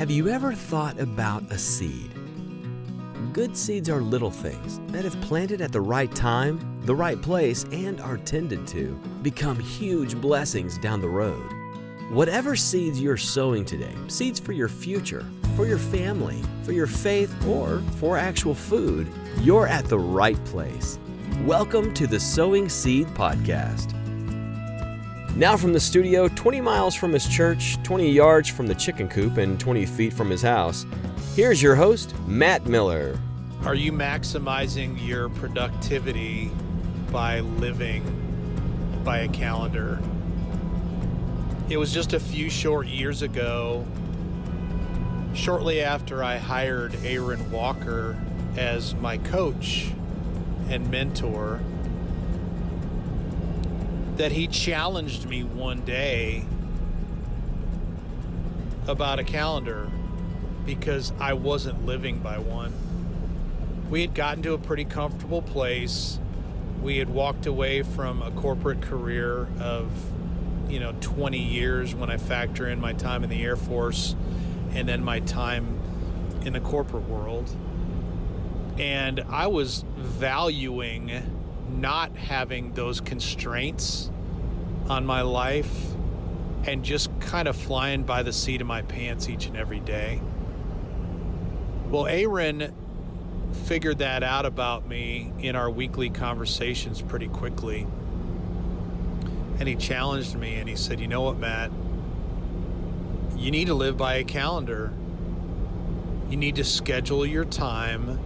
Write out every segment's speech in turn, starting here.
Have you ever thought about a seed? Good seeds are little things that, if planted at the right time, the right place, and are tended to, become huge blessings down the road. Whatever seeds you're sowing today, seeds for your future, for your family, for your faith, or for actual food, you're at the right place. Welcome to the Sowing Seed Podcast. Now from the studio, 20 miles from his church, 20 yards from the chicken coop, and 20 feet from his house, here's your host, Matt Miller. Are you maximizing your productivity by living by a calendar? It was just a few short years ago, shortly after I hired Aaron Walker as my coach and mentor, that he challenged me one day about a calendar because I wasn't living by one. We had gotten to a pretty comfortable place. We had walked away from a corporate career of 20 years when I factor in my time in the Air Force and then my time in the corporate world. And I was valuing not having those constraints on my life and just kind of flying by the seat of my pants each and every day. Well, Aaron figured that out about me in our weekly conversations pretty quickly. And he challenged me and he said, "You know what, Matt? You need to live by a calendar. You need to schedule your time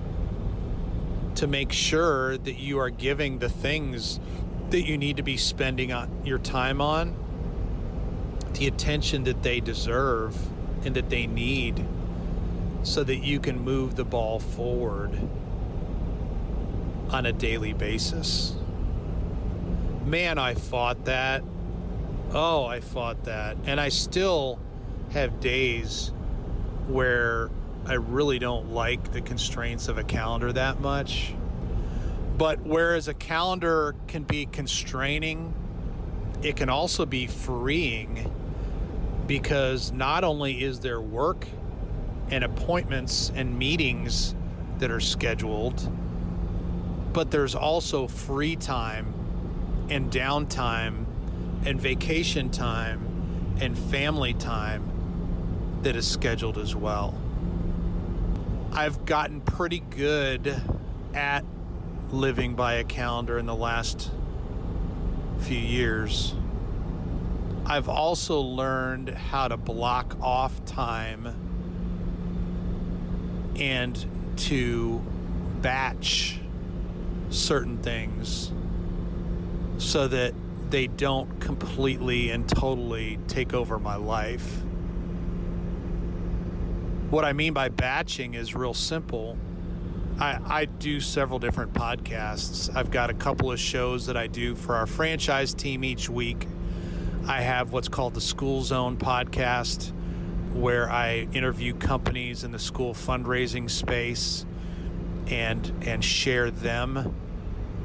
to make sure that you are giving the things that you need to be spending your time on the attention that they deserve and that they need so that you can move the ball forward on a daily basis." Man, I fought that. Oh, I fought that. And I still have days where I really don't like the constraints of a calendar that much. But whereas a calendar can be constraining, it can also be freeing, because not only is there work and appointments and meetings that are scheduled, but there's also free time and downtime and vacation time and family time that is scheduled as well. I've gotten pretty good at living by a calendar in the last few years. I've also learned how to block off time and to batch certain things so that they don't completely and totally take over my life. What I mean by batching is real simple. I do several different podcasts. I've got a couple of shows that I do for our franchise team each week. I have what's called the School Zone podcast, where I interview companies in the school fundraising space and share them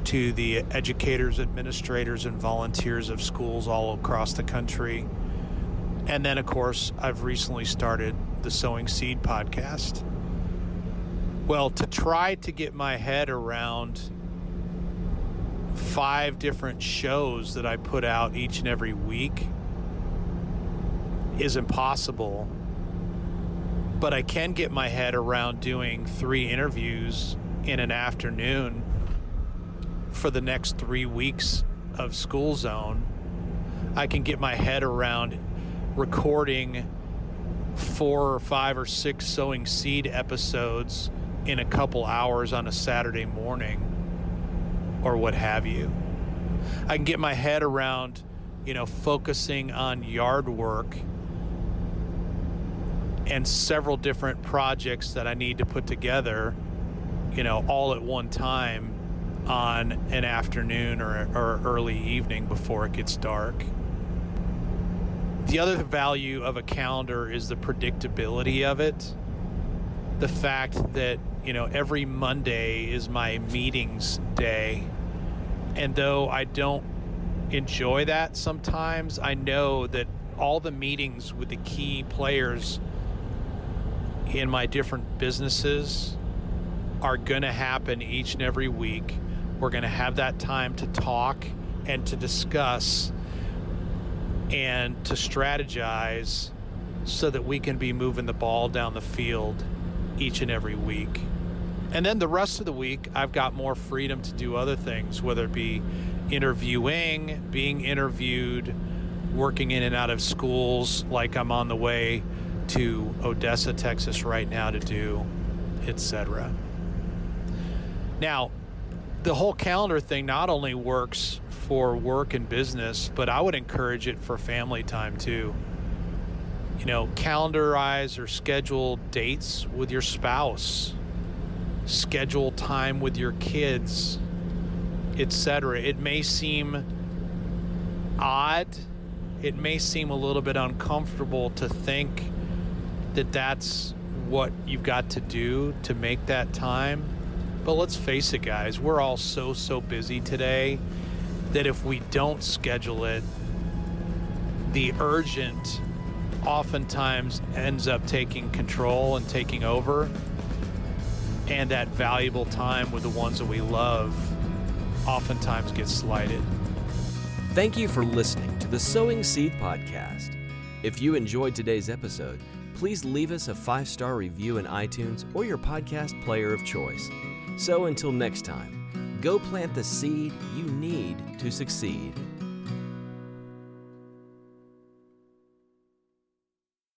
to the educators, administrators, and volunteers of schools all across the country. And then, of course, I've recently started the Sowing Seed podcast. Well, to try to get my head around 5 different shows that I put out each and every week is impossible. But I can get my head around doing 3 interviews in an afternoon for the next 3 weeks of School Zone. I can get my head around recording 4 or 5 or 6 Sowing Seed episodes in a couple hours on a Saturday morning, or what have you. I can get my head around, focusing on yard work and several different projects that I need to put together, all at one time on an afternoon or early evening before it gets dark. The other value of a calendar is the predictability of it. The fact that, every Monday is my meetings day. And though I don't enjoy that sometimes, I know that all the meetings with the key players in my different businesses are going to happen each and every week. We're going to have that time to talk and to discuss and to strategize so that we can be moving the ball down the field each and every week. And then the rest of the week, I've got more freedom to do other things, whether it be interviewing, being interviewed, working in and out of schools like I'm on the way to Odessa, Texas right now to do, etc. Now, the whole calendar thing not only works for work and business, but I would encourage it for family time too. You know, calendarize or schedule dates with your spouse, schedule time with your kids, etc. It may seem odd, it may seem a little bit uncomfortable to think that that's what you've got to do to make that time. But let's face it, guys, we're all so busy today that if we don't schedule it, the urgent oftentimes ends up taking control and taking over, and that valuable time with the ones that we love oftentimes gets slighted. Thank you for listening to the Sowing Seed Podcast. If you enjoyed today's episode, please leave us a 5-star review in iTunes or your podcast player of choice. So until next time, go plant the seed you need to succeed.